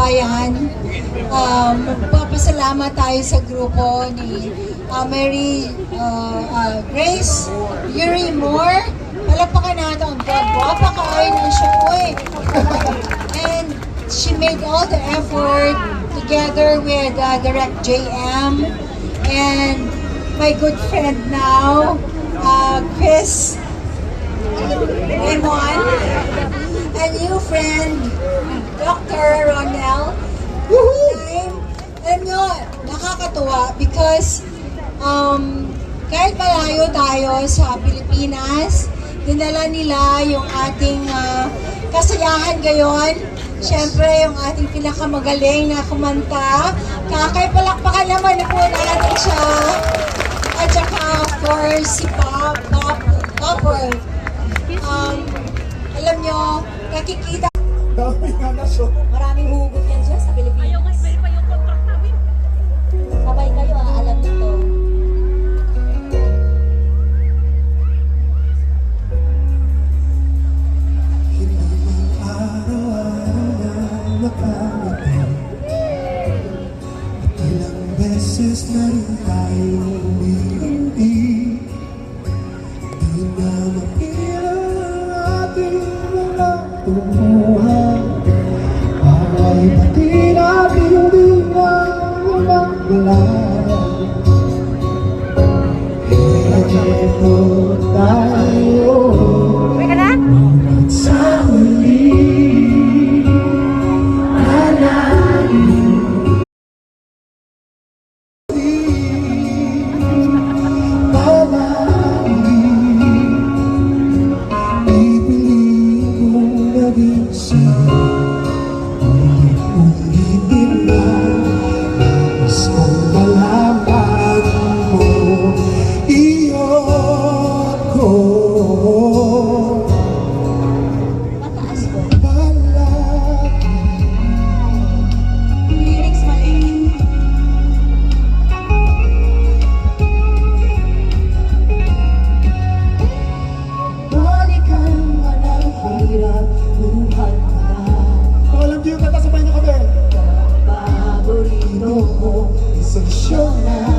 kababayan, magpapasalamat tayo sa grupo ni Mary Grace Yuri Moore. Palapakan natin ang gwapa kayo ng siya po eh. And she made all the effort together with Direct JM and my good friend now, Chris Raymond, and new friend, Dr. Ronel. Alam nyo, nakakatuwa because kahit malayo tayo sa Pilipinas, dinala nila yung ating kasayahan ngayon. Siyempre, yung ating pinakamagaling na kumanta. Kakay-palakpakan naman po natin siya. At saka, of course, si Popper. Alam nyo, nakikita. Maraming hugot yan siya sa Pilipinas. Sabay kayo alam nito. Beses na rin tayo umibig. Di na mapilang ang ating mga tumuhan. Away pati natin di na umagwala. Eto tayo at sa huli. Paborito ko, isensyon na